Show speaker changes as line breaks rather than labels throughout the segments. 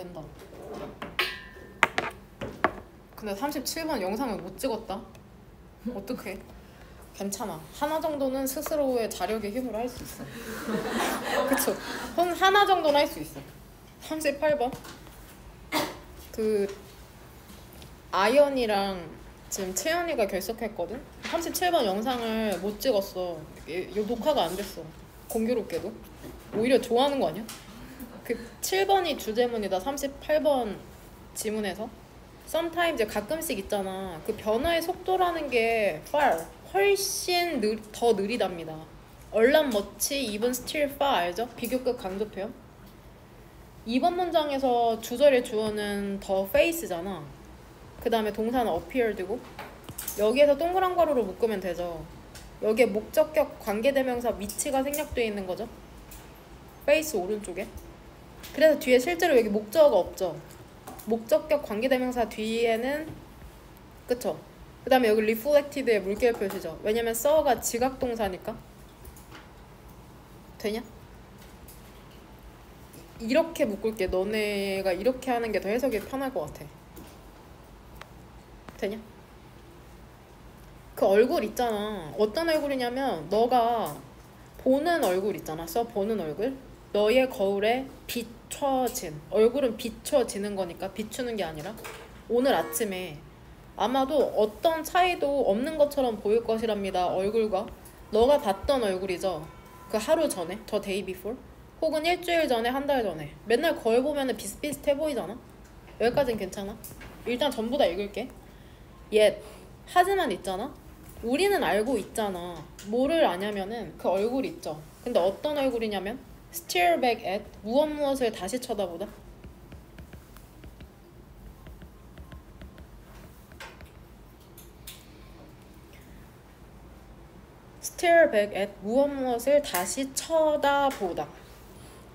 된다. 근데 37번 영상을 못 찍었다. 어떡해? 괜찮아. 하나 정도는 스스로의 자력의 힘으로 할 수 있어. 그쵸? 하나 정도는 할 수 있어. 38번 그 아연이랑 지금 채연이가 결석했거든? 37번 영상을 못 찍었어. 녹화가 안 됐어. 공교롭게도. 오히려 좋아하는 거 아니야? 그 7번이 주제문이다. 38번 지문에서 sometimes 가끔씩 있잖아. 그 변화의 속도라는 게 훨씬 더 느리답니다. 얼란 멋지 even still far 알죠? 비교급 강조 표현. 2번 문장에서 주절의 주어는 the face잖아. 그 다음에 동사는 appeared고 여기에서 동그란 가로로 묶으면 되죠. 여기에 목적격 관계대명사 위치가 생략되어 있는 거죠. face 오른쪽에. 그래서 뒤에 실제로 여기 목적어가 없죠. 목적격 관계대명사 뒤에는 그쵸? 그 다음에 여기 reflected의 물결 표시죠. 왜냐면 saw가 지각동사니까. 되냐? 이렇게 묶을게. 너네가 이렇게 하는 게 더 해석이 편할 것 같아. 되냐? 그 얼굴 있잖아. 어떤 얼굴이냐면 너가 보는 얼굴 있잖아. 보는 얼굴. 너의 거울에 비춰진 얼굴은 비춰지는 거니까 비추는 게 아니라 오늘 아침에 아마도 어떤 차이도 없는 것처럼 보일 것이랍니다. 얼굴과 너가 봤던 얼굴이죠. 그 하루 전에 the day before 혹은 일주일 전에 한 달 전에 맨날 거울 보면은 비슷비슷해 보이잖아. 여기까지는 괜찮아. 일단 전부 다 읽을게. 하지만 있잖아. 우리는 알고 있잖아. 뭐를 아냐면은 그 얼굴 있죠. 근데 어떤 얼굴이냐면 stare back at 무엇을 다시 쳐다보다. stare back at 무엇을 다시 쳐다보다.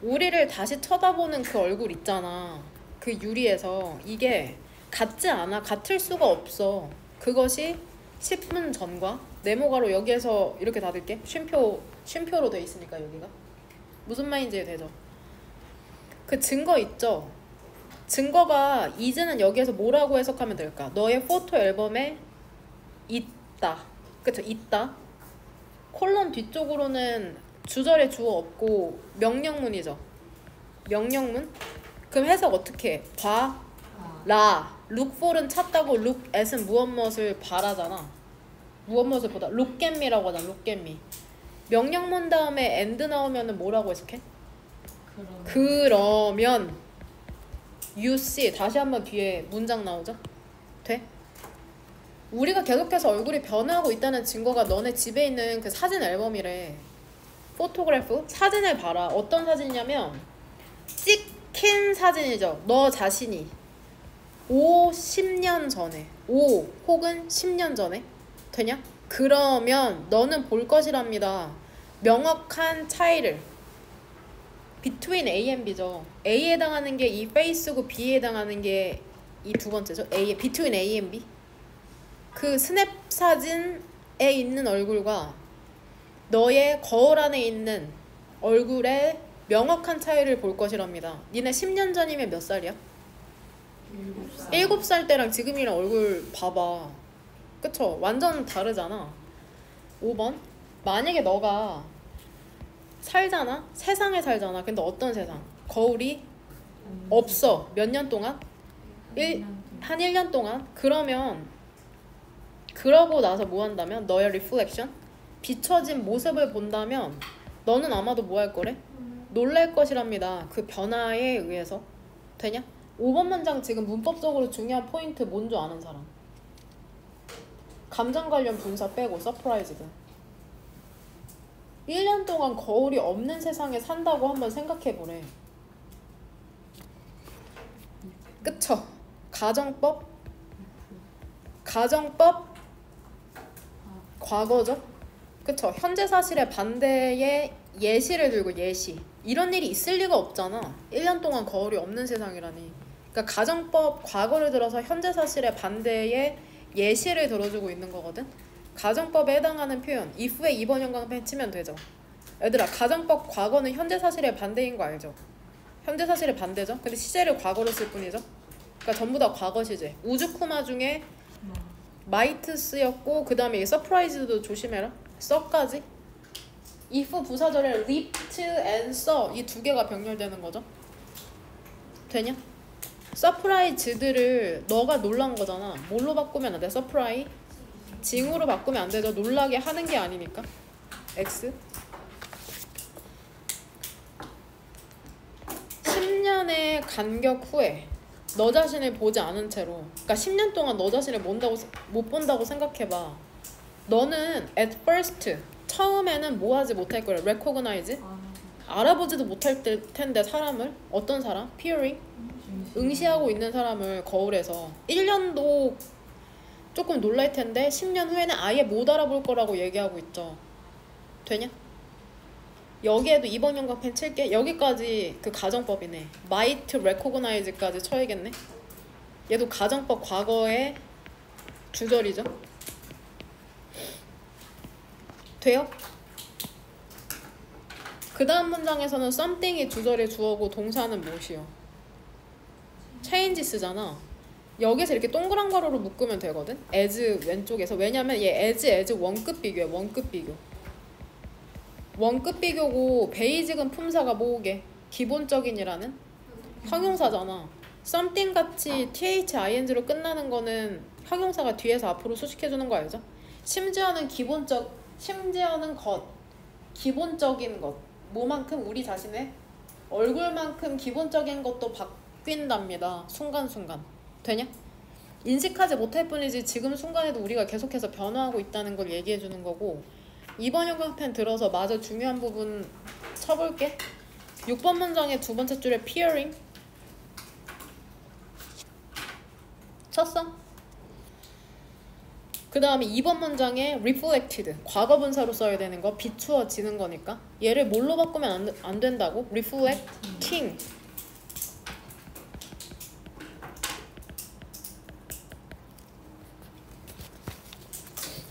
우리를 다시 쳐다보는 그 얼굴 있잖아. 그 유리에서 이게 같지 않아. 같을 수가 없어. 그것이 10분 전과 네모가로 여기에서 이렇게 닫을게. 쉼표로 돼 있으니까 여기가. 무슨 말인지 되죠? 그 증거 있죠? 증거가 이제는 여기에서 뭐라고 해석하면 될까? 너의 포토 앨범에 있다. 그쵸? 있다. 콜론 뒤쪽으로는 주절의 주어 없고 명령문이죠. 명령문? 그럼 해석 어떻게 해? 봐라. look for은 찾다고 look at은 무엇을 바라잖아. 무엇을 보다. look at me라고 하잖아. look at me. 명령문 다음에 and 나오면은 뭐라고 해석해? 그러면 you see. 다시 한번 뒤에 문장 나오죠? 돼? 우리가 계속해서 얼굴이 변하고 있다는 증거가 너네 집에 있는 그 사진 앨범이래. 포토그래프? 사진을 봐라. 어떤 사진이냐면 찍힌 사진이죠. 너 자신이 10년 전에 5 혹은 10년 전에 되냐? 그러면 너는 볼 것이랍니다. 명확한 차이를 between A and B죠. A에 해당하는 게 이 face고 B에 해당하는 게 이 두 번째죠. between A and B. 그 스냅 사진에 있는 얼굴과 너의 거울 안에 있는 얼굴의 명확한 차이를 볼 것이랍니다. 니네 10년 전이면 몇 살이야? 7살 때랑 지금이랑 얼굴 봐봐. 그쵸? 완전 다르잖아. 5번. 만약에 너가 살잖아? 세상에 살잖아. 근데 어떤 세상? 거울이 없어. 몇 년 동안? 한 1년 동안? 그러면 그러고 나서 뭐 한다면? 너의 리플렉션? 비춰진 모습을 본다면 너는 아마도 뭐 할 거래? 놀랄 것이랍니다. 그 변화에 의해서. 되냐? 5번 문장 지금 문법적으로 중요한 포인트 뭔 줄 아는 사람? 감정 관련 분사 빼고 서프라이즈드. 1년 동안 거울이 없는 세상에 산다고 한번 생각해보래. 그쵸? 가정법 과거죠? 그쵸? 현재 사실의 반대의 예시를 들고 예시. 이런 일이 있을 리가 없잖아. 1년 동안 거울이 없는 세상이라니. 그러니까 가정법 과거를 들어서 현재 사실의 반대의 예시를 들어주고 있는 거거든. 가정법에 해당하는 표현 if에 2번 형광펜 치면 되죠. 얘들아 가정법 과거는 현재 사실의 반대인 거 알죠? 현재 사실의 반대죠. 근데 시제를 과거로 쓸 뿐이죠. 그러니까 전부 다 과거 시제. 우즈쿠마 중에 might 쓰였고 그 다음에 surprise도 조심해라. 써까지. if 부사절에 leaped and saw 이 두 개가 병렬되는 거죠. 되냐? 서프라이즈들을 너가 놀란 거잖아. 뭘로 바꾸면 안 돼? 서프라이 징으로 바꾸면 안 되죠. 놀라게 하는 게 아니니까. X 10년의 간격 후에 너 자신을 보지 않은 채로, 그러니까 10년 동안 너 자신을 못 본다고 생각해봐. 너는 at first 처음에는 뭐 하지 못할 거야? recognize 알아보지도 못할 텐데 사람을, 어떤 사람? peering 응시하고 있는 사람을 거울에서 1년도 조금 놀랄 텐데 10년 후에는 아예 못 알아볼 거라고 얘기하고 있죠. 되냐? 여기에도 2번 영광펜 칠게. 여기까지 그 가정법이네. might recognize까지 쳐야겠네. 얘도 가정법 과거의 주절이죠. 돼요? 그 다음 문장에서는 something이 주절의 주어고 동사는 무엇이요? changes잖아. 여기서 이렇게 동그란 가로로 묶으면 되거든. as 왼쪽에서. 왜냐면 얘 as 원급 비교야. 원급 비교. 원급 비교고 베이직은 품사가 뭐게? 기본적인이라는 형용사잖아. something 같이 thing로 끝나는 거는 형용사가 뒤에서 앞으로 수식해주는 거 알죠? 심지어는 기본적인 것. 뭐만큼? 우리 자신의 얼굴만큼 기본적인 것도 바뀐답니다. 순간순간. 되냐? 인식하지 못할 뿐이지 지금 순간에도 우리가 계속해서 변화하고 있다는 걸 얘기해주는 거고. 2번 영광펜 들어서 마저 중요한 부분 쳐볼게. 6번 문장의 두 번째 줄에 peering 쳤어? 그 다음에 2번 문장에 reflected 과거분사로 써야 되는 거. 비추어지는 거니까 얘를 뭘로 바꾸면 안 된다고? reflecting.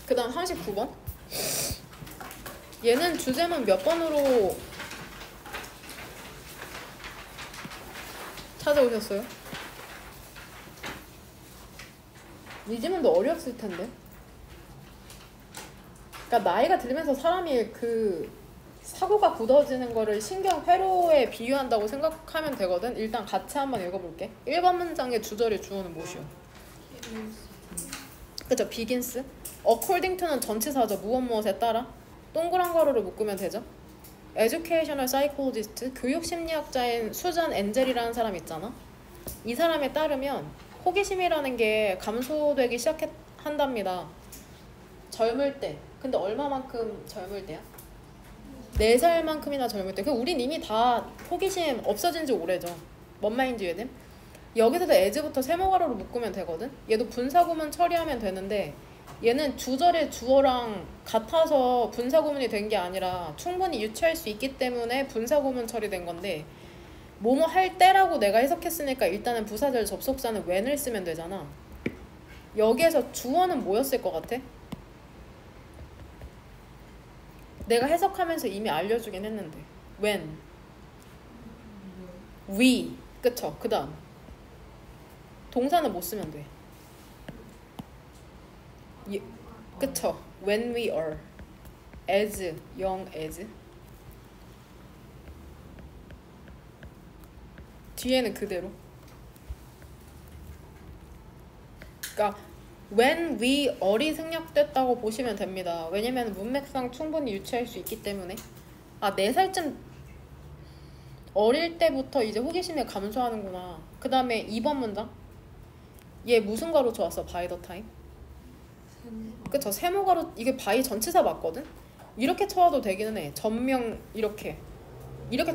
그 다음 39번 얘는 주제문 몇 번으로 찾아오셨어요? 이 질문도 어려웠을 텐데. 그러니까 나이가 들면서 사람이 그 사고가 굳어지는 거를 신경 회로에 비유한다고 생각하면 되거든. 일단 같이 한번 읽어볼게. 1번 문장의 주절의 주어는 무엇이요? 그쵸? begins. according to는 전치사죠. 무엇에 따라. 동그란 가로로 묶으면 되죠. educational psychologist 교육심리학자인 수잔 엔젤이라는 사람 있잖아. 이 사람에 따르면 호기심이라는 게 감소되기 시작한답니다. 젊을 때. 근데 얼마만큼 젊을 때야? 4살만큼이나 젊을 때. 우린 이미 다 호기심 없어진 지 오래죠. 뭔 말인지 이해됨? 여기서도 as부터 세모가로로 묶으면 되거든. 얘도 분사구문 처리하면 되는데 얘는 주절의 주어랑 같아서 분사구문이 된 게 아니라 충분히 유추할 수 있기 때문에 분사구문 처리된 건데, 뭐뭐 할 때라고 내가 해석했으니까 일단은 부사절 접속사는 when을 쓰면 되잖아. 여기에서 주어는 뭐였을 것 같아? 내가 해석하면서 이미 알려주긴 했는데 when, we, 그쵸? 그 다음 동사는 못 쓰면 돼. 그쵸? when we are, as, young as. 뒤에는 그대로. 그러니까 when we are이 생략됐다고 보시면 됩니다. 왜냐면 문맥상 충분히 유추할 수 있기 때문에. 4살쯤 어릴 때부터 이제 호기심이 감소하는구나. 그 다음에 2번 문장. 얘 무슨 가로 좋았어? by the time. 그쵸? 세모가로. 이게 by 전치사 맞거든? 이렇게 쳐도 되기는 해. 전명 이렇게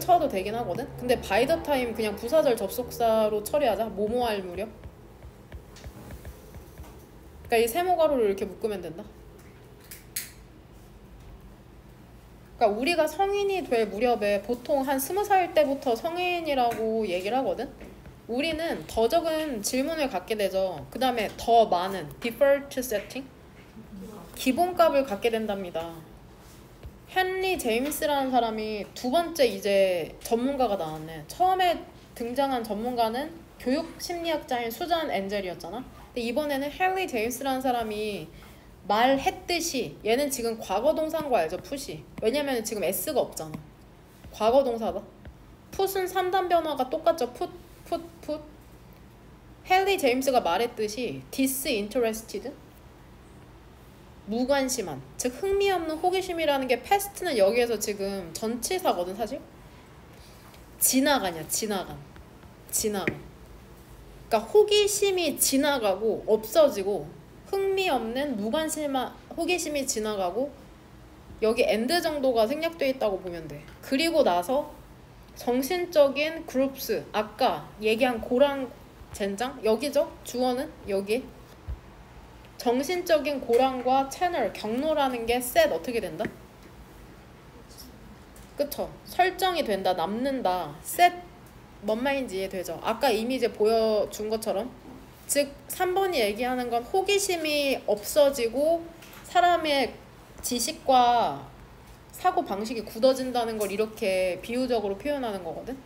쳐도 되긴 하거든? 근데 by the time 그냥 부사절 접속사로 처리하자. 뭐뭐 할 무렵. 그러니까 이 세모가로를 이렇게 묶으면 된다. 그러니까 우리가 성인이 될 무렵에 보통 한 20살 때부터 성인이라고 얘기를 하거든? 우리는 더 적은 질문을 갖게 되죠. 그 다음에 더 많은 default setting? 기본값을 갖게 된답니다. 헨리 제임스라는 사람이 두 번째 이제 전문가가 나왔네. 처음에 등장한 전문가는 교육 심리학자인 수잔 엔젤이었잖아. 근데 이번에는 헨리 제임스라는 사람이 말했듯이, 얘는 지금 과거 동사인 거 알죠? 풋이. 왜냐면 지금 s가 없잖아. 과거 동사다. 풋은 3단 변화가 똑같죠. 풋. 헨리 제임스가 말했듯이 disinterested, 무관심한, 즉 흥미없는 호기심이라는 게 past는 여기에서 지금 전치사거든 사실. 지나간. 그러니까 호기심이 지나가고 없어지고, 흥미없는 무관심한 호기심이 지나가고, 여기 end 정도가 생략되어 있다고 보면 돼. 그리고 나서 정신적인 그룹스, 아까 얘기한 고랑 젠장 여기죠? 주어는 여기. 정신적인 고랑과 채널, 경로라는 게 set 어떻게 된다? 그쵸? 설정이 된다, 남는다. set 뭔 말인지 이해되죠? 아까 이미 이제 보여준 것처럼, 즉 3번이 얘기하는 건 호기심이 없어지고 사람의 지식과 사고 방식이 굳어진다는 걸 이렇게 비유적으로 표현하는 거거든.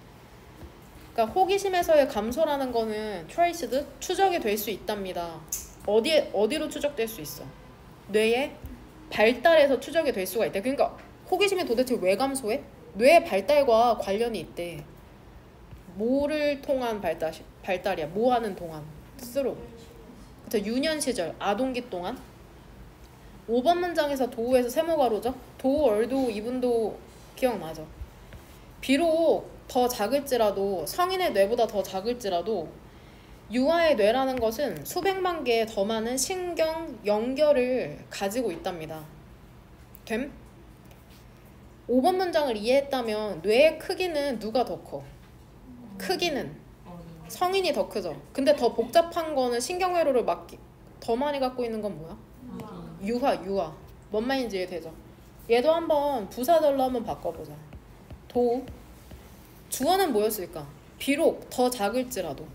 그러니까 호기심에서의 감소라는 거는 트레이스드, 추적이 될 수 있답니다. 어디로 추적될 수 있어? 뇌의 발달에서 추적이 될 수가 있대. 그러니까 호기심이 도대체 왜 감소해? 뇌의 발달과 관련이 있대. 뭐를 통한 발달이야? 뭐 하는 동안? 스스로. 그쵸, 유년 시절, 아동기 동안. 5번 문장에서 도우에서 세모가로죠? 도우, 얼도, 이분도 기억나죠? 비록 더 작을지라도, 성인의 뇌보다 더 작을지라도 유아의 뇌라는 것은 수백만 개의 더 많은 신경 연결을 가지고 있답니다. 됨? 5번 문장을 이해했다면 뇌의 크기는 누가 더 커? 크기는 성인이 더 크죠. 근데 더 복잡한 거는 신경회로를 더 많이 갖고 있는 건 뭐야? 유아. 뭔 말인지 이해되죠? 얘도 한번 부사절로 한번 바꿔보자. 도. 주어는 뭐였을까? 비록 더 작을지라도.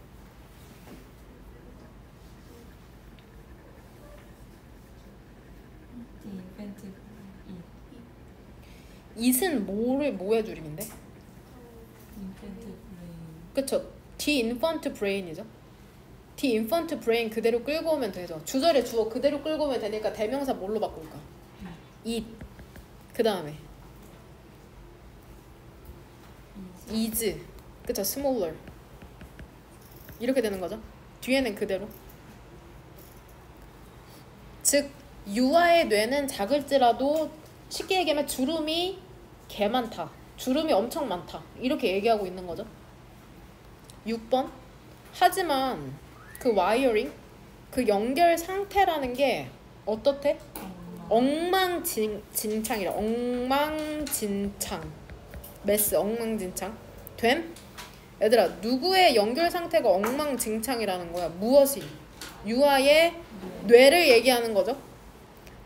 it은 뭐의 줄임인데? 그쵸? the infant brain이죠. the infant brain 그대로 끌고 오면 되죠. 주절에 주어 그대로 끌고 오면 되니까 대명사 뭘로 바꿀까? it. 그 다음에 is. 그쵸? smaller. 이렇게 되는 거죠. 뒤에는 그대로. 즉 유아의 뇌는 작을지라도 쉽게 얘기하면 주름이 개 많다. 주름이 엄청 많다. 이렇게 얘기하고 있는 거죠. 6번. 하지만 그 와이어링, 그 연결 상태라는 게 어떻대? 엉망진창이라. 엉망진창. 메스, 엉망진창. 됨? 얘들아, 누구의 연결 상태가 엉망진창이라는 거야? 무엇이? 유아의 뇌를 얘기하는 거죠.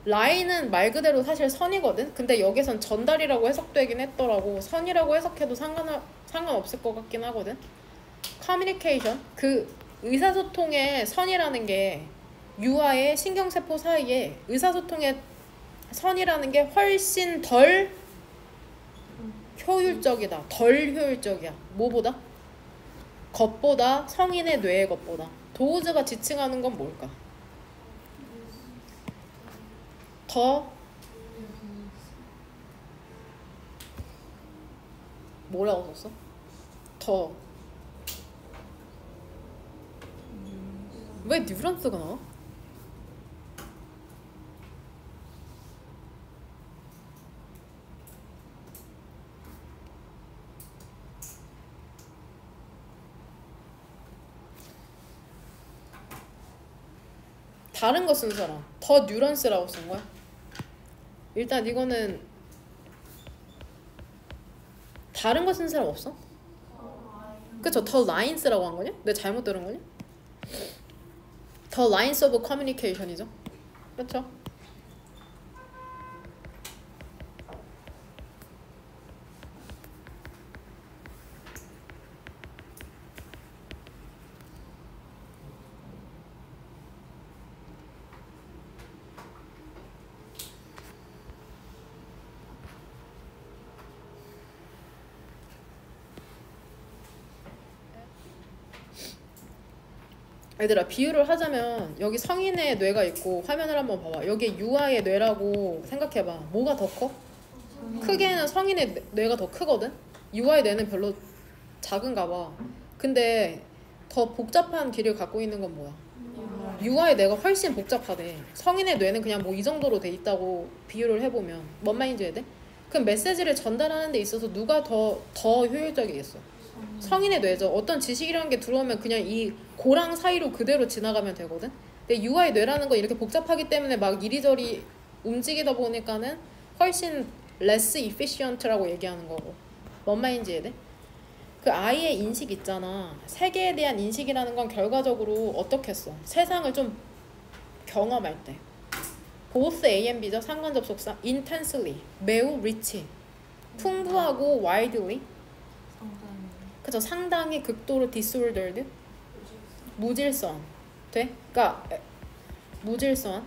라인은 말 그대로 사실 선이거든. 근데 여기선 전달이라고 해석되긴 했더라고. 선이라고 해석해도 상관없을 것 같긴 하거든. 커뮤니케이션, 그 의사소통의 선이라는 게 유아의 신경세포 사이에 의사소통의 선이라는 게 훨씬 덜 효율적이다. 덜 효율적이야. 뭐보다? 것보다, 성인의 뇌의 것보다. 도우즈가 지칭하는 건 뭘까? 더 뭐라고 썼어? 더. 왜 뉴런스가 나와? 다른 거 쓴 사람. 더 뉴런스라고 쓴 거야? 일단 이거는 다른 거 쓴 사람 없어? 그쵸? 더 라인스라고 한 거냐? 내가 잘못 들은 거냐? 더 라인스 오브 커뮤니케이션이죠. 그쵸? 얘들아 비유를 하자면 여기 성인의 뇌가 있고 화면을 한번 봐봐. 여기 유아의 뇌라고 생각해봐. 뭐가 더 커? 크게는 성인의 뇌가 더 크거든? 유아의 뇌는 별로 작은가 봐. 근데 더 복잡한 길을 갖고 있는 건 뭐야? 유아의 뇌가 훨씬 복잡하대. 성인의 뇌는 그냥 뭐 이 정도로 돼 있다고 비유를 해보면 뭔 말인지 해야 돼? 그럼 메시지를 전달하는 데 있어서 누가 더 효율적이겠어? 성인의 뇌죠. 어떤 지식이라는 게 들어오면 그냥 이 고랑 사이로 그대로 지나가면 되거든. 근데 유아의 뇌라는 건 이렇게 복잡하기 때문에 막 이리저리 움직이다 보니까는 훨씬 less efficient라고 얘기하는 거고. 뭔 말인지 이해돼? 그 아이의 인식 있잖아. 세계에 대한 인식이라는 건 결과적으로 어떻게 했어? 세상을 좀 경험할 때. both A and B죠. 상관 접속사. intensely, 매우 rich, 풍부하고 widely. 그쵸. 상당히 극도로 disordered, 무질서한. 돼? 그러니까 무질서한.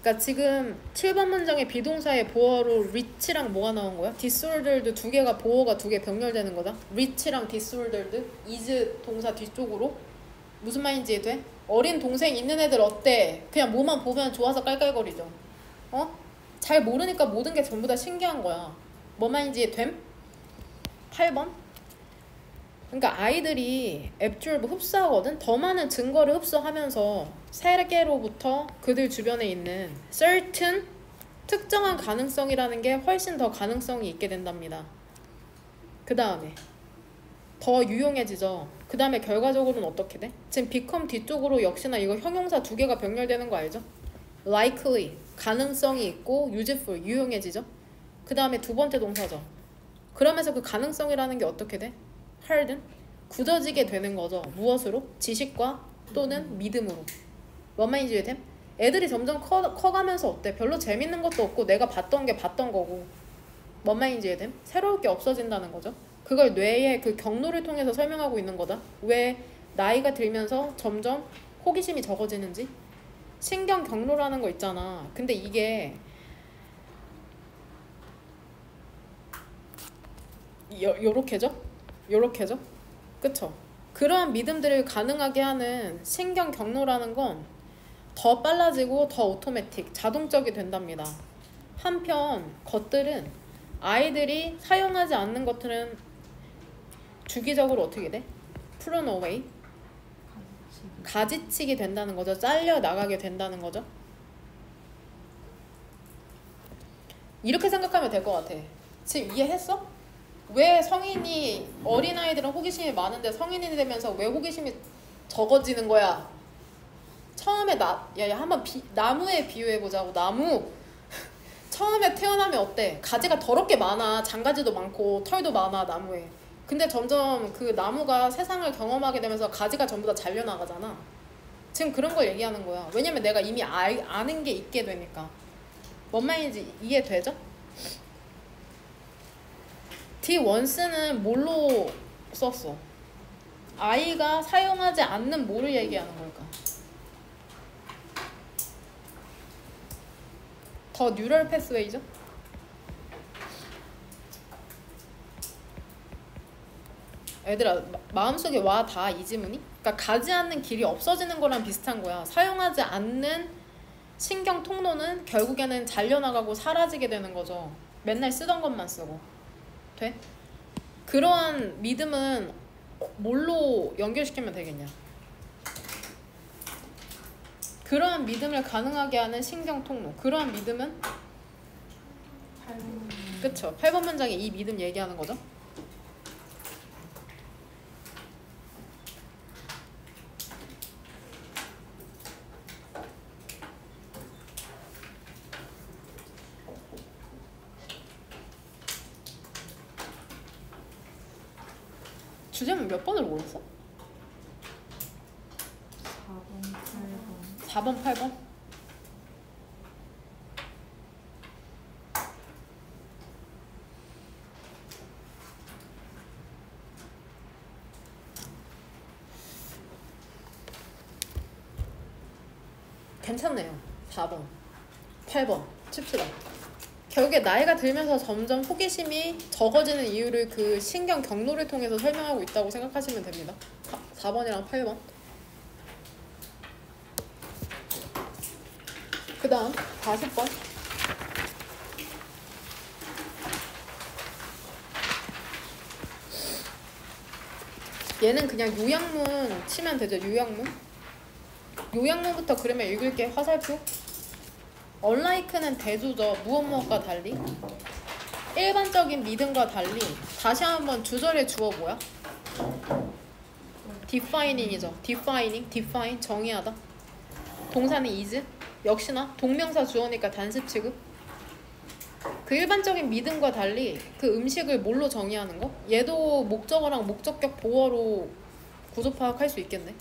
그러니까 지금 7번 문장의 비동사의 보어로 rich랑 뭐가 나온 거야? disordered 두 개가 보어가 두 개 병렬되는 거다. rich랑 disordered is 동사 뒤쪽으로 무슨 말인지 돼? 어린 동생 있는 애들 어때? 그냥 뭐만 보면 좋아서 깔깔거리죠. 어? 잘 모르니까 모든 게 전부 다 신기한 거야. 뭐 말인지 됨? 8번. 그러니까 아이들이 앱줄브 흡수하거든. 더 많은 증거를 흡수하면서 세계로부터 그들 주변에 있는 certain 특정한 가능성이라는 게 훨씬 더 가능성이 있게 된답니다. 그 다음에 더 유용해지죠. 그 다음에 결과적으로는 어떻게 돼? 지금 become 뒤쪽으로 역시나 이거 형용사 두 개가 병렬되는 거 알죠? likely 가능성이 있고 useful 유용해지죠. 그 다음에 두 번째 동사죠. 그러면서 그 가능성이라는 게 어떻게 돼? harden 굳어지게 되는 거죠. 무엇으로? 지식과 또는 믿음으로. 뭔 말인지 이해됨? 애들이 점점 커가면서 어때? 별로 재밌는 것도 없고 내가 봤던 게 봤던 거고. 뭔 말인지 이해됨? 새로울 게 없어진다는 거죠. 그걸 뇌의 그 경로를 통해서 설명하고 있는 거다. 왜 나이가 들면서 점점 호기심이 적어지는지. 신경 경로라는 거 있잖아. 근데 이게 요렇게죠? 요렇게죠? 그쵸? 그러한 믿음들을 가능하게 하는 신경 경로라는 건 더 빨라지고 더 오토매틱, 자동적이 된답니다. 한편 것들은 아이들이 사용하지 않는 것들은 주기적으로 어떻게 돼? prune away, 가지치기 된다는 거죠. 잘려 나가게 된다는 거죠. 이렇게 생각하면 될 것 같아. 지금 이해했어? 왜 성인이 어린아이들은 호기심이 많은데 성인이 되면서 왜 호기심이 적어지는 거야? 처음에 한번 나무에 비유해보자고. 나무 처음에 태어나면 어때? 가지가 더럽게 많아. 장가지도 많고 털도 많아 나무에. 근데 점점 그 나무가 세상을 경험하게 되면서 가지가 전부 다 잘려나가잖아. 지금 그런 걸 얘기하는 거야. 왜냐면 내가 이미 아는 게 있게 되니까. 뭔 말인지 이해되죠? D1스는 뭘로 썼어? 아이가 사용하지 않는 뭐를 얘기하는 걸까? 더 뉴럴 패스웨이죠? 애들아 마음속에 와 다 이 지문이? 그러니까 가지 않는 길이 없어지는 거랑 비슷한 거야. 사용하지 않는 신경 통로는 결국에는 잘려나가고 사라지게 되는 거죠. 맨날 쓰던 것만 쓰고. 돼? 그러한 믿음은 뭘로 연결시키면 되겠냐? 그러한 믿음을 가능하게 하는 신경 통로. 그러한 믿음은? 그쵸. 8번 문장에 이 믿음 얘기하는 거죠. 주제문 몇 번을 몰랐어? 4번, 8번? 괜찮네요. 4번, 8번 칩시다. 결국에 나이가 들면서 점점 호기심이 적어지는 이유를 그 신경 경로를 통해서 설명하고 있다고 생각하시면 됩니다. 4번이랑 8번. 그 다음 40번. 얘는 그냥 요약문 치면 되죠. 요약문. 요약문부터 그러면 읽을게. 화살표. unlike는 대조죠. 무엇무엇과 달리. 일반적인 믿음과 달리. 다시 한번 주절의 주어 뭐야? defining이죠. define 정의하다. 동사는 is. 역시나 동명사 주어니까 단습 취급. 그 일반적인 믿음과 달리 그 음식을 뭘로 정의하는 거? 얘도 목적어랑 목적격 보어로 구조 파악할 수 있겠네.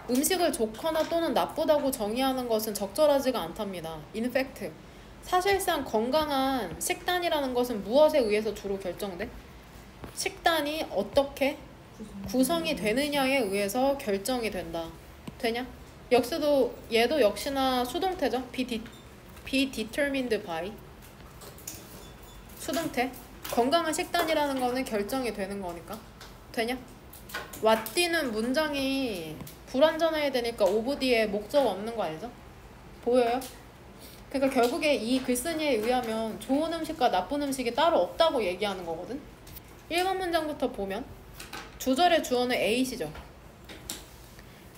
음식을 좋거나 또는 나쁘다고 정의하는 것은 적절하지가 않답니다. In fact, 사실상 건강한 식단이라는 것은 무엇에 의해서 주로 결정돼? 식단이 어떻게 구성이 되느냐에 의해서 결정이 된다. 되냐? 얘도 역시나 수동태죠. be determined by. 수동태. 건강한 식단이라는 거는 결정이 되는 거니까. 되냐? 왓디는 문장이 불완전해야 되니까 오브 뒤에 목적 없는 거 알죠? 보여요? 그러니까 결국에 이 글쓴이에 의하면 좋은 음식과 나쁜 음식이 따로 없다고 얘기하는 거거든. 1번 문장부터 보면 주절의 주어는 A시죠.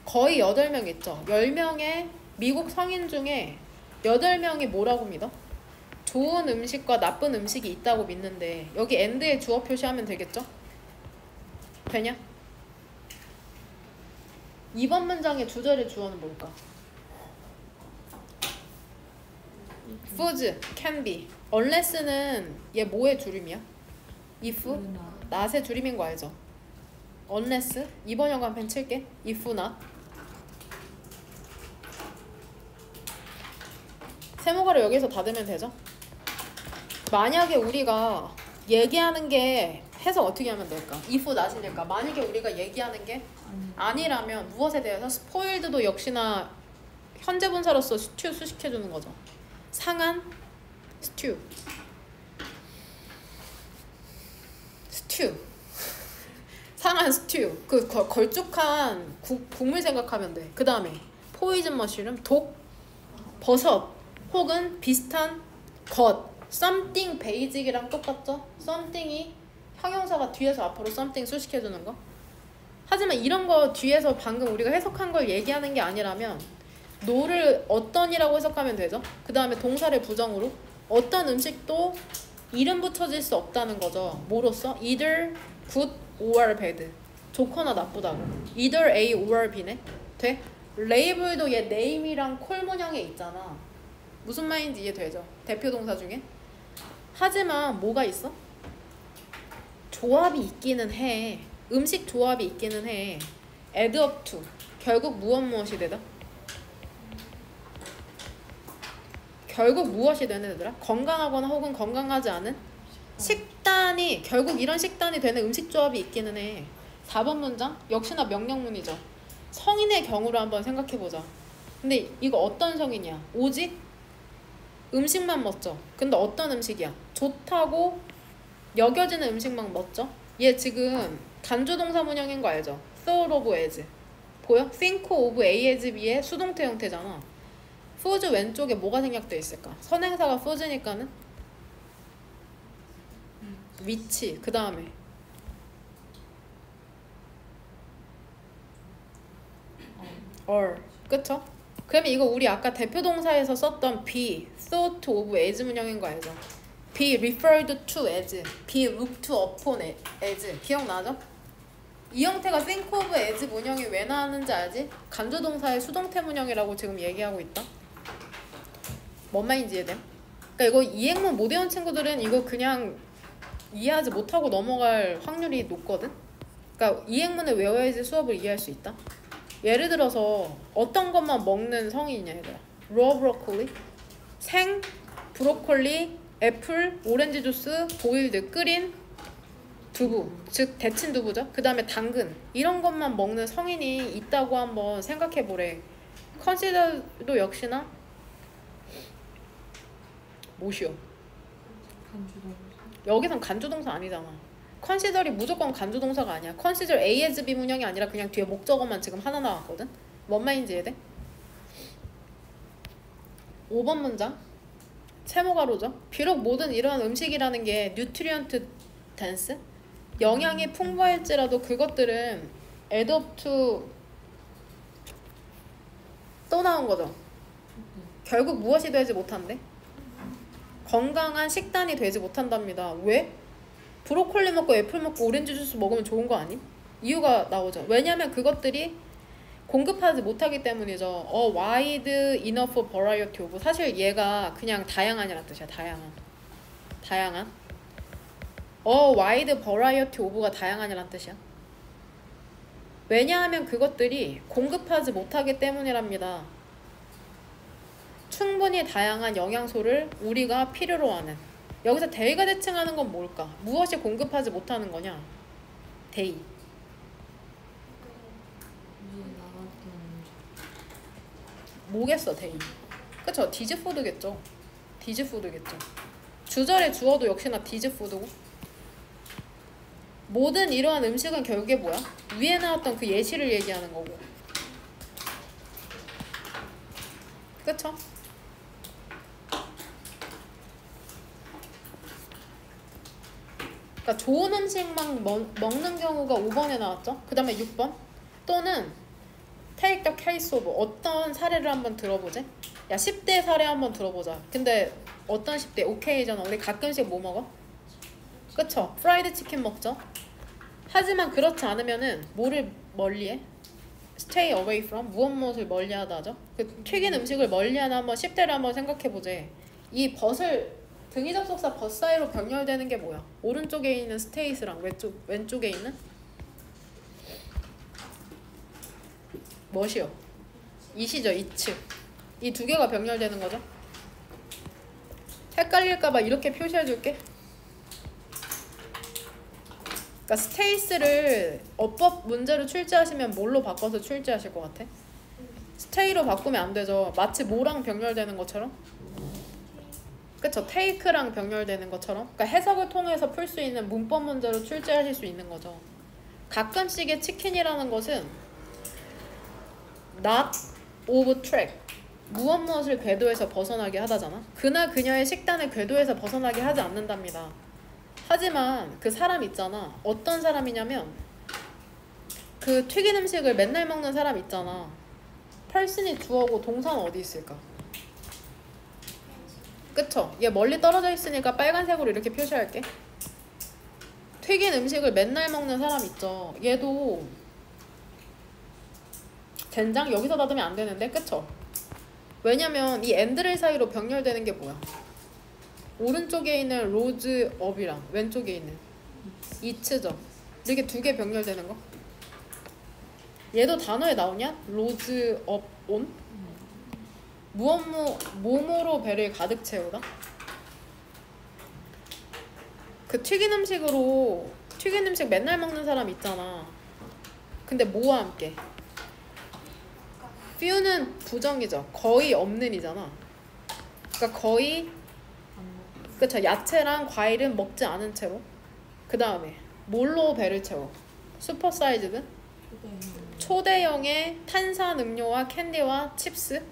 거의 8명 있죠. 10명의 미국 성인 중에 8명이 뭐라고 믿어? 좋은 음식과 나쁜 음식이 있다고 믿는데 여기 and에 주어 표시하면 되겠죠? 되냐? 2번 문장의 주절의 주어는 뭘까? foods, can be. unless는 얘 뭐의 줄임이야? if? not의 줄임인 거 알죠? unless 2번 연관펜 칠게. if not. 세모가를 여기서 닫으면 되죠? 만약에 우리가 얘기하는 게 해석 어떻게 하면 될까? if not이니까 만약에 우리가 얘기하는 게 아니라면 무엇에 대해서 spoiled도 역시나 현재 분사로서 스튜 수식해주는 거죠. 상한 스튜. 상한 스튜. 그 걸쭉한 국물 생각하면 돼. 그 다음에 포이즌 머쉬룸, 독, 버섯 혹은 비슷한 것. something basic이랑 똑같죠? something이 형용사가 뒤에서 앞으로 something 수식해주는 거. 하지만 이런 거 뒤에서 방금 우리가 해석한 걸 얘기하는 게 아니라면 no를 어떤이라고 해석하면 되죠. 그 다음에 동사를 부정으로 어떤 음식도 이름 붙여질 수 없다는 거죠. 뭐로써? either good or bad. 좋거나 나쁘다고. either A or B네. 돼? 레이블도 얘 name이랑 콜 문형에 있잖아. 무슨 말인지 이해되죠? 대표 동사 중에. 하지만 뭐가 있어? 조합이 있기는 해. 음식 조합이 있기는 해. add up to. 결국 무엇이 되다? 결국 무엇이 되는 애들아? 건강하거나 혹은 건강하지 않은 식단이, 결국 이런 식단이 되는 음식 조합이 있기는 해. 4번 문장 역시나 명령문이죠. 성인의 경우로 한번 생각해보자. 근데 이거 어떤 성인이야? 오직 음식만 먹죠. 근데 어떤 음식이야? 좋다고 여겨지는 음식만 먹죠. 얘 지금 간주동사 문형인 거 알죠? thought of as. 보여? think of A as B의 수동태 형태잖아. food 왼쪽에 뭐가 생략되어 있을까? 선행사가 food니까는 위치. 그 다음에 or. 그쵸? 그러면 이거 우리 아까 대표 동사에서 썼던 be, thought of as 문형인 거 알죠? be referred to as, be looked upon as. 기억나죠? 이 형태가 think of as 문형이 왜 나왔는지 알지? 간주동사의 수동태 문형이라고 지금 얘기하고 있다. 뭔 말인지 이해돼? 그러니까 이거 이행문 못 외운 친구들은 이거 그냥 이해하지 못하고 넘어갈 확률이 높거든? 그러니까 이행문을 외워야지 수업을 이해할 수 있다. 예를 들어서 어떤 것만 먹는 성인이냐 얘들아. raw broccoli, 생 브로콜리, 애플, 오렌지 주스, 보일드, 끓인 두부, 즉 데친 두부죠. 그 다음에 당근, 이런 것만 먹는 성인이 있다고 한번 생각해보래. consider도 역시나 뭐시오? 여기선 간주동사 아니잖아. consider이 무조건 간주 동사가 아니야. consider A as B 문형이 아니라 그냥 뒤에 목적어만 지금 하나 나왔거든. 뭔 말인지 이해돼? 5번 문장 세모가로죠. 비록 모든 이러한 음식이라는 게 뉴트리언트 덴스 영양이 풍부할지라도 그것들은 add up to 또 나온 거죠. 결국 무엇이 되지 못한대? 건강한 식단이 되지 못한답니다. 왜? 브로콜리 먹고 애플 먹고 오렌지 주스 먹으면 좋은 거 아니? 이유가 나오죠. 왜냐면 그것들이 공급하지 못하기 때문이죠. wide enough variety of 사실 얘가 그냥 다양한이라는 뜻이야. 다양한 wide variety of가 다양한이라는 뜻이야. 왜냐하면 그것들이 공급하지 못하기 때문이랍니다. 충분히 다양한 영양소를 우리가 필요로 하는. 여기서 대의가 대칭하는 건 뭘까? 무엇이 공급하지 못하는 거냐? 대의. 뭐겠어 대의. 그쵸? 디즈푸드겠죠. 주절에 주어도 역시나 디즈푸드고. 모든 이러한 음식은 결국에 뭐야? 위에 나왔던 그 예시를 얘기하는 거고. 그쵸? 그러니까 좋은 음식만 먹는 경우가 5번에 나왔죠. 그 다음에 6번 또는 take the case of 어떤 사례를 한번 들어보지. 야 10대 사례 한번 들어보자. 근데 어떤 10대? 오케이잖아. 우리 가끔씩 뭐 먹어? 그쵸? 프라이드 치킨 먹죠. 하지만 그렇지 않으면은 뭐를 멀리해? stay away from 무엇을 멀리하다 하죠. 그 튀긴 음식을 멀리하나 한번 10대를 한번 생각해보지. 이 벗을 등이 접속사 벗 사이로 병렬되는 게 뭐야? 오른쪽에 있는 state랑 왼쪽에 있는 무엇이요? 이시죠. 이츠. 이 두 개가 병렬되는 거죠. 헷갈릴까봐 이렇게 표시해줄게. 그러니까 스테이스를 어법 문제로 출제하시면 뭘로 바꿔서 출제하실 것 같아? 스테이로 바꾸면 안 되죠. 마치 뭐랑 병렬되는 것처럼. 그쵸? 테이크랑 병렬되는 것처럼. 그러니까 해석을 통해서 풀 수 있는 문법 문제로 출제하실 수 있는 거죠. 가끔씩의 치킨이라는 것은 not off track 무엇을 궤도에서 벗어나게 하다잖아. 그나 그녀의 식단을 궤도에서 벗어나게 하지 않는답니다. 하지만 그 사람 있잖아. 어떤 사람이냐면 그 튀긴 음식을 맨날 먹는 사람 있잖아. person이 주어고 동사는 어디 있을까? 그쵸? 얘 멀리 떨어져 있으니까 빨간색으로 이렇게 표시할게. 튀긴 음식을 맨날 먹는 사람 있죠. 얘도 젠장 여기서 닫으면 안 되는데 그쵸? 왜냐면 이 앤드를 사이로 병렬되는 게 뭐야? 오른쪽에 있는 로즈업이랑 왼쪽에 있는 이츠죠. 이렇게 두 개 병렬되는 거. 얘도 단어에 나오냐? 로즈업 온? 뭐뭐로 배를 가득 채우다? 그 튀긴 음식 맨날 먹는 사람 있잖아. 근데 뭐와 함께? few는 부정이죠. 거의 없는 이잖아. 그러니까 거의 그쵸. 야채랑 과일은 먹지 않은 채로. 그 다음에 뭘로 배를 채워? 슈퍼사이즈든 초대형의 탄산음료와 캔디와 칩스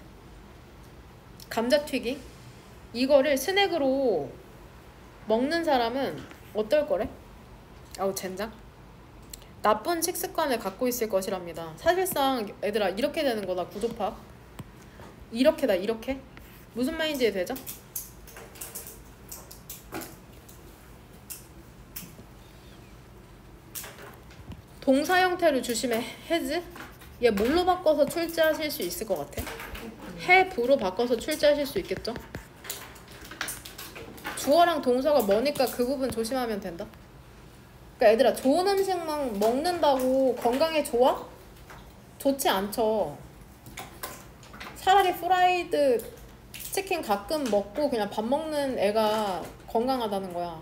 감자튀기 이거를 스낵으로 먹는 사람은 어떨 거래? 아우 젠장. 나쁜 식습관을 갖고 있을 것이랍니다. 사실상 얘들아 이렇게 되는 거다. 구조파 이렇게다. 이렇게 무슨 말인지 이해되죠? 동사 형태를 주시면 has 얘 뭘로 바꿔서 출제하실 수 있을 것 같아? have로 바꿔서 출제하실 수 있겠죠? 주어랑 동사가 뭐니까 그 부분 조심하면 된다. 그러니까 얘들아 좋은 음식만 먹는다고 건강에 좋아? 좋지 않죠. 차라리 프라이드 치킨 가끔 먹고 그냥 밥 먹는 애가 건강하다는 거야.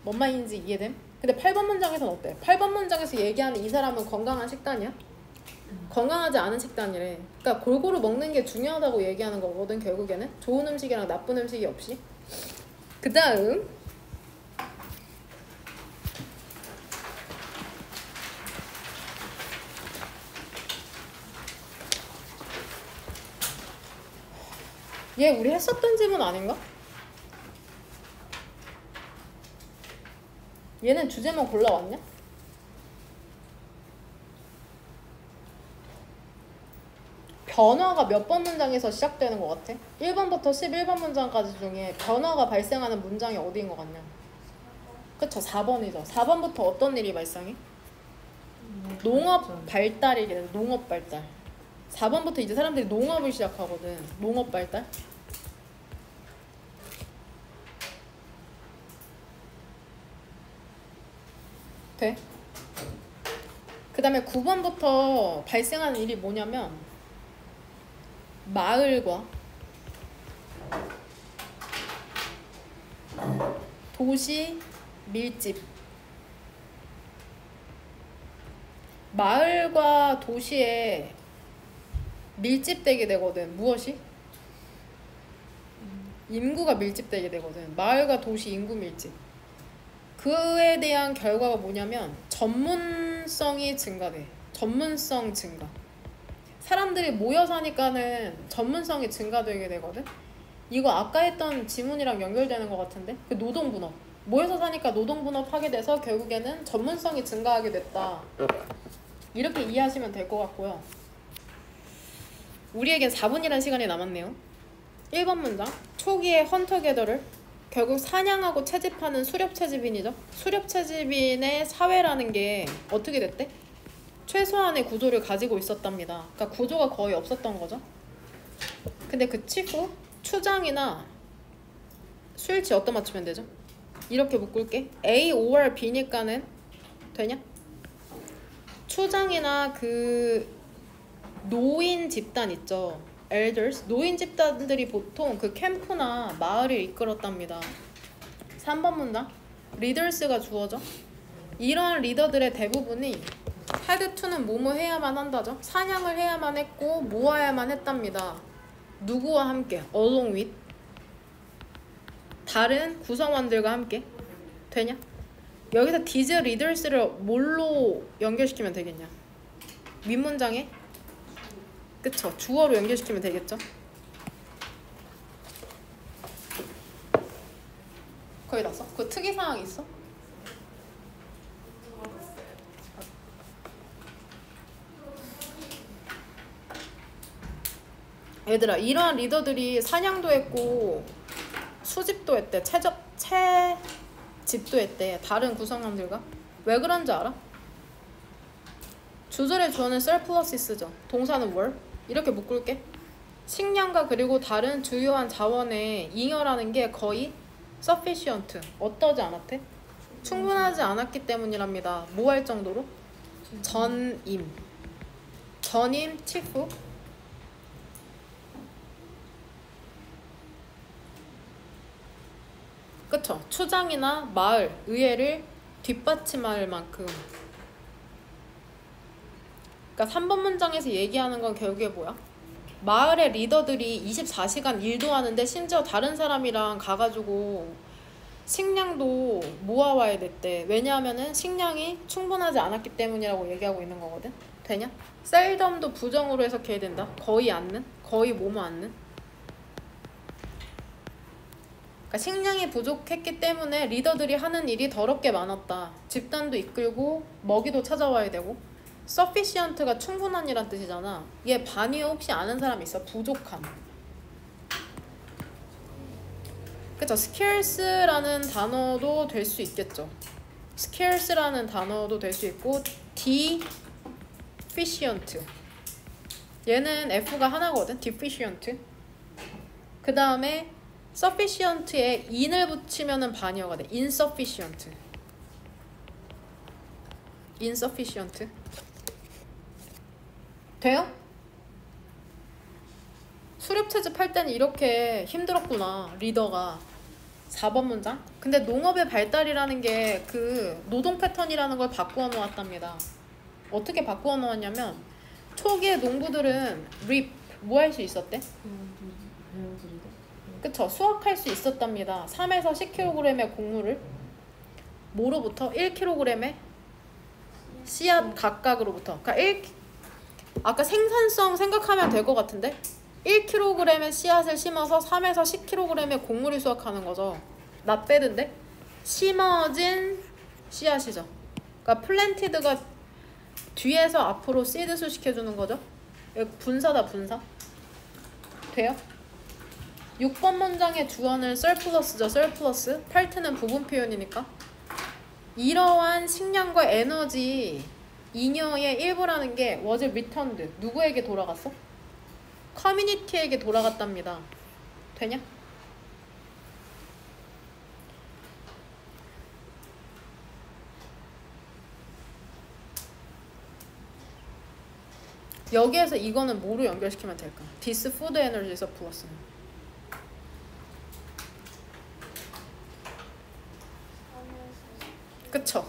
뭔 말인지 이해됨? 근데 8번 문장에서는 어때? 8번 문장에서 얘기하는 이 사람은 건강한 식단이야? 건강하지 않은 식단이래. 그러니까 골고루 먹는 게 중요하다고 얘기하는 거거든. 결국에는 좋은 음식이랑 나쁜 음식이 없이. 그 다음 얘 우리 했었던 질문 아닌가? 얘는 주제만 골라왔냐? 변화가 몇 번 문장에서 시작되는 것 같아? 1번부터 11번 문장까지 중에 변화가 발생하는 문장이 어디인 것 같냐? 그쵸, 4번이죠. 4번부터 어떤 일이 발생해? 농업 발달이래. 농업 발달. 4번부터 이제 사람들이 농업을 시작하거든. 농업 발달. 돼? 그 다음에 9번부터 발생하는 일이 뭐냐면 마을과 도시 밀집. 마을과 도시에 밀집되게 되거든. 무엇이? 인구가 밀집되게 되거든. 마을과 도시 인구 밀집. 그에 대한 결과가 뭐냐면 전문성이 증가돼. 전문성 증가. 사람들이 모여 사니까는 전문성이 증가되게 되거든. 이거 아까 했던 지문이랑 연결되는 것 같은데? 그 노동분업. 모여서 사니까 노동분업 하게 돼서 결국에는 전문성이 증가하게 됐다. 이렇게 이해하시면 될 것 같고요. 우리에겐 4분이라는 시간이 남았네요. 1번 문장. 초기에 헌터게더를 결국 사냥하고 채집하는 수렵채집인이죠. 수렵채집인의 사회라는 게 어떻게 됐대? 최소한의 구조를 가지고 있었답니다. 그러니까 구조가 거의 없었던 거죠. 근데 그 치후 추장이나 수일치 어디다 맞추면 되죠? 이렇게 묶을게. A, O, R, B니까는 되냐? 추장이나 그 노인 집단 있죠. elders. 노인 집단들이 보통 그 캠프나 마을을 이끌었답니다. 3번 문장. 리더스가 주어져. 이러한 리더들의 대부분이 had to는 뭐뭐 해야만 한다죠. 사냥을 해야만 했고 모아야만 했답니다. 누구와 함께? along with. 다른 구성원들과 함께. 되냐? 여기서 these leaders를 뭘로 연결시키면 되겠냐? 윗문장에 그쵸? 주어로 연결시키면 되겠죠? 거의 다 써? 그 특이사항 있어? 얘들아, 이러한 리더들이 사냥도 했고 수집도 했대. 채집도 했대. 다른 구성원들과. 왜 그런지 알아? 주절의 주어는 surplus이죠. 동사는 were. 이렇게 묶을게. 식량과 그리고 다른 주요한 자원에 잉여라는 게 거의 sufficient. 어떠지 않았대? 충분하지 않았기 때문이랍니다. 뭐 할 정도로? 전임, 치프. 그쵸? 추장이나 마을, 의회를 뒷받침할 만큼. 그러니까 3번 문장에서 얘기하는 건 결국에 뭐야? 마을의 리더들이 24시간 일도 하는데 심지어 다른 사람이랑 가가지고 식량도 모아와야 됐대. 왜냐하면은 식량이 충분하지 않았기 때문이라고 얘기하고 있는 거거든. 되냐? 셀덤도 부정으로 해석해야 된다. 거의 않는? 거의 뭐뭐 않는? 그러니까 식량이 부족했기 때문에 리더들이 하는 일이 더럽게 많았다. 집단도 이끌고 먹이도 찾아와야 되고. sufficient가 충분한이란 뜻이잖아. 얘 반의어 혹시 아는 사람 있어? 부족함. 그쵸? scarce라는 단어도 될 수 있겠죠. scarce라는 단어도 될 수 있고 deficient. 얘는 F가 하나거든. deficient. 그 다음에 sufficient에 in을 붙이면은 반의어가 돼. insufficient. 돼요? 수렵채집 할 때는 이렇게 힘들었구나. 리더가. 4번 문장. 근데 농업의 발달이라는 게 그 노동 패턴이라는 걸 바꾸어 놓았답니다. 어떻게 바꾸어 놓았냐면 초기에 농부들은 reap 뭐 할 수 있었대? 그쵸? 수확할 수 있었답니다. 3에서 10kg의 곡물을 뭐로부터? 1kg의 씨앗 각각으로부터. 그러니까 아까 생산성 생각하면 될 것 같은데 1kg의 씨앗을 심어서 3에서 10kg의 곡물을 수확하는 거죠. not bad인데? 심어진 씨앗이죠. 그러니까 플랜티드가 뒤에서 앞으로 시드수 시켜주는 거죠. 분사다, 분사. 돼요? 6번 문장의 주어는 surplus죠. surplus. part는 부분 표현이니까. 이러한 식량과 에너지 잉여의 일부라는 게 was returned. 누구에게 돌아갔어? 커뮤니티에게 돌아갔답니다. 되냐? 여기에서 이거는 뭐로 연결시키면 될까? This food energy surplus는 그쵸?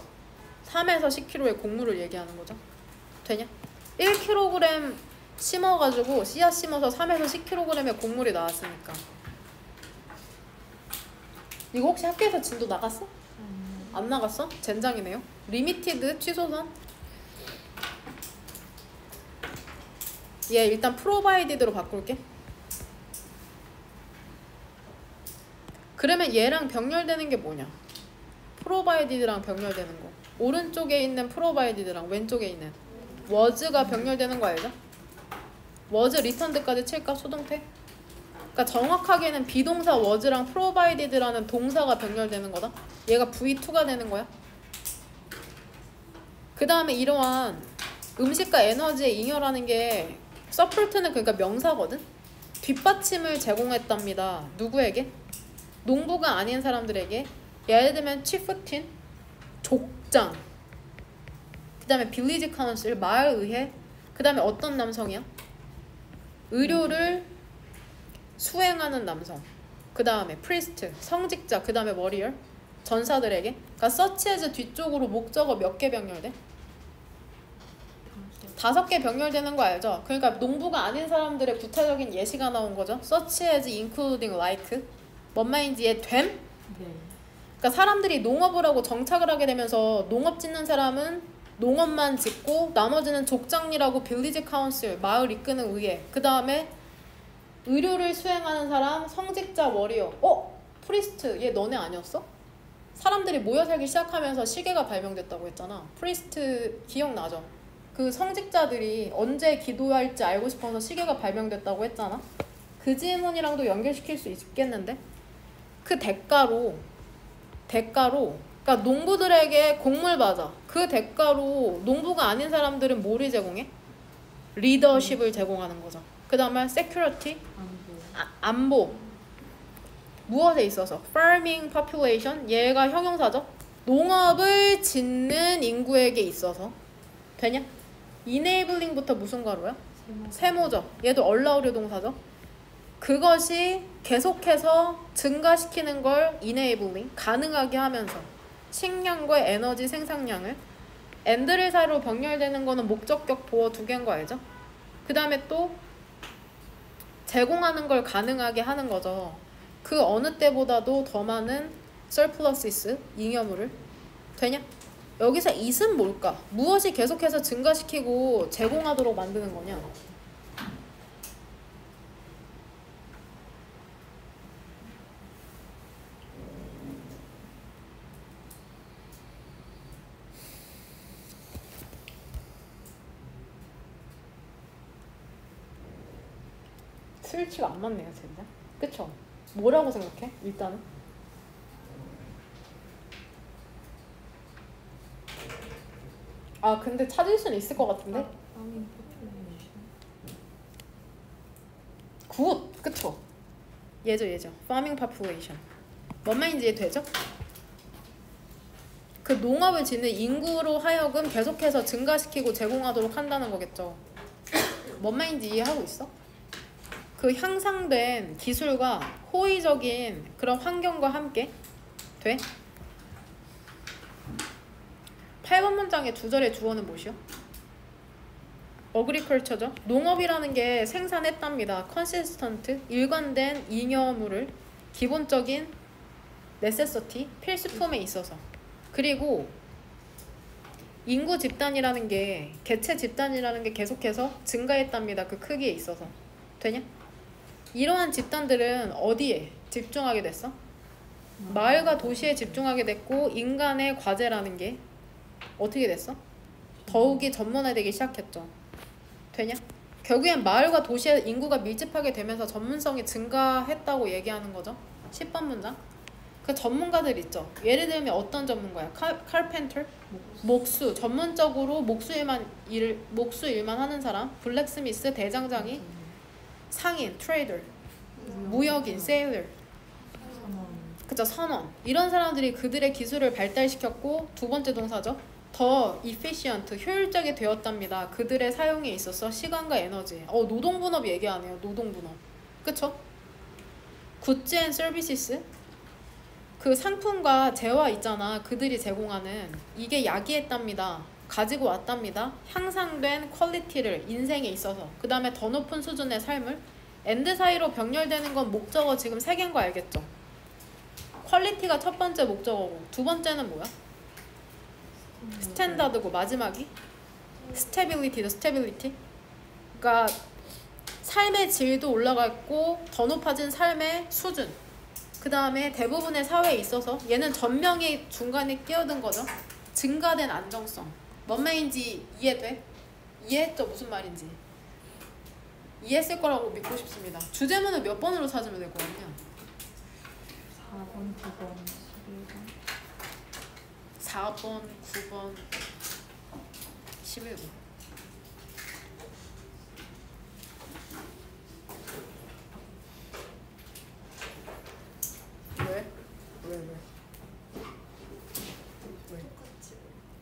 3에서 10kg의 곡물을 얘기하는 거죠. 되냐? 1kg 심어가지고 씨앗 심어서 3에서 10kg의 곡물이 나왔으니까. 이거 혹시 학교에서 진도 나갔어? 안 나갔어? 젠장이네요. 리미티드 취소선. 얘 일단 프로바이디드로 바꿀게. 그러면 얘랑 병렬되는 게 뭐냐? 프로바이디드랑 병렬되는 거. 오른쪽에 있는 프로바이디드랑 왼쪽에 있는 was가 병렬되는 거 알죠? was returned까지 칠까? 수동태? 그러니까 정확하게는 비동사 was랑 provided라는 동사가 병렬되는 거다. 얘가 V2가 되는 거야. 그 다음에 이러한 음식과 에너지의 잉여라는 게 support는 그러니까 명사거든. 뒷받침을 제공했답니다. 누구에게? 농부가 아닌 사람들에게. 예를 들면 치프틴, 족장, 그 다음에 빌리지 카운슬, 마을의회, 그 다음에 어떤 남성이야? 의료를 수행하는 남성, 그 다음에 프리스트, 성직자, 그 다음에 워리얼, 전사들에게. 그러니까 서치 에즈 뒤쪽으로 목적어 몇 개 병렬돼? 5개 병렬되는 거 알죠? 그러니까 농부가 아닌 사람들의 구체적인 예시가 나온 거죠. 서치 에즈 including like. 뭔 말인지 이해됨?
네.
그러니까 사람들이 농업을 하고 정착을 하게 되면서 농업 짓는 사람은 농업만 짓고 나머지는 족장리라고 빌리지 카운슬, 마을 이끄는 의회, 그 다음에 의료를 수행하는 사람, 성직자, 워리어. 프리스트, 얘 너네 아니었어? 사람들이 모여 살기 시작하면서 시계가 발명됐다고 했잖아. 프리스트 기억나죠? 그 성직자들이 언제 기도할지 알고 싶어서 시계가 발명됐다고 했잖아. 그 질문이랑도 연결시킬 수 있겠는데? 그 대가로 그러니까 농부들에게 곡물 받아. 그 대가로 농부가 아닌 사람들은 뭐를 제공해? 리더십을 제공하는 거죠. 그 다음에 security, 안보. 무엇에 있어서? farming population, 얘가 형용사죠. 농업을 짓는 인구에게 있어서. 되냐? enabling부터 무슨 가로야? 세모죠. 얘도 allow려 동사죠. 그것이 계속해서 증가시키는 걸 enabling, 가능하게 하면서 식량과 에너지 생산량을. and를 사이로 병렬되는 거는 목적격 보어 2개인 거 알죠? 그 다음에 또 제공하는 걸 가능하게 하는 거죠. 그 어느 때보다도 더 많은 surpluses, 잉여물을. 되냐? 여기서 it은 뭘까? 무엇이 계속해서 증가시키고 제공하도록 만드는 거냐? 스위치가 안 맞네요, 진짜. 그쵸? 뭐라고 생각해? 일단은. 아, 근데 찾을 수는 있을 것 같은데? 굿! 그쵸? 얘죠. farming population. 뭔 말인지 이해되죠? 그 농업을 짓는 인구로 하여금 계속해서 증가시키고 제공하도록 한다는 거겠죠. 뭔 말인지 이해하고 있어? 그 향상된 기술과 호의적인 그런 환경과 함께. 돼? 8번 문장의 두 절의 주어는 무엇이요? agriculture죠. 농업이라는 게 생산했답니다. consistent, 일관된 잉여물을, 기본적인 necessity, 필수품에 있어서. 그리고 인구 집단이라는 게, 개체 집단이라는 게 계속해서 증가했답니다. 그 크기에 있어서. 되냐? 이러한 집단들은 어디에 집중하게 됐어? 마을과 도시에 집중하게 됐고 인간의 과제라는 게 어떻게 됐어? 더욱이 전문화되기 시작했죠. 되냐? 결국엔 마을과 도시의 인구가 밀집하게 되면서 전문성이 증가했다고 얘기하는 거죠. 10번 문장. 그 전문가들 있죠. 예를 들면 어떤 전문가야? 칼펜터? 목수. 전문적으로 목수 일만 하는 사람. 블랙스미스, 대장장이, 상인, 트레이더, 무역인, 세일러. 그죠? 선원. 이런 사람들이 그들의 기술을 발달시켰고 두 번째 동사죠. 더 efficient, 효율적이 되었답니다. 그들의 사용에 있어서 시간과 에너지. 노동분업 얘기하네요. 노동분업. 그쵸? 굿즈 앤 서비스. 그 상품과 재화 있잖아. 그들이 제공하는. 이게 야기했답니다. 가지고 왔답니다. 향상된 퀄리티를 인생에 있어서. 그 다음에 더 높은 수준의 삶을. 엔드 사이로 병렬되는 건 목적어 지금 세 개인 거 알겠죠? 퀄리티가 첫 번째 목적어고 두 번째는 뭐야? 스탠다드고 마지막이 스테빌리티도 스테빌리티. 그러니까 삶의 질도 올라갔고 더 높아진 삶의 수준. 그 다음에 대부분의 사회에 있어서 얘는 전명이 중간에 끼어든 거죠. 증가된 안정성. 뭔 말인지 이해돼? 이해했죠? 무슨 말인지. 이해했을 거라고 믿고 싶습니다. 주제문을 몇 번으로 찾으면 될 거 같냐?
4번, 9번, 11번.
4번, 9번, 11번. 왜?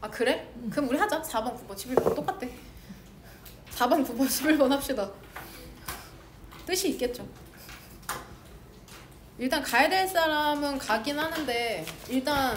아 그래? 그럼 우리 하자. 4번, 9번, 11번 똑같대. 4번, 9번, 11번 합시다. 뜻이 있겠죠. 일단 가야 될 사람은 가긴 하는데 일단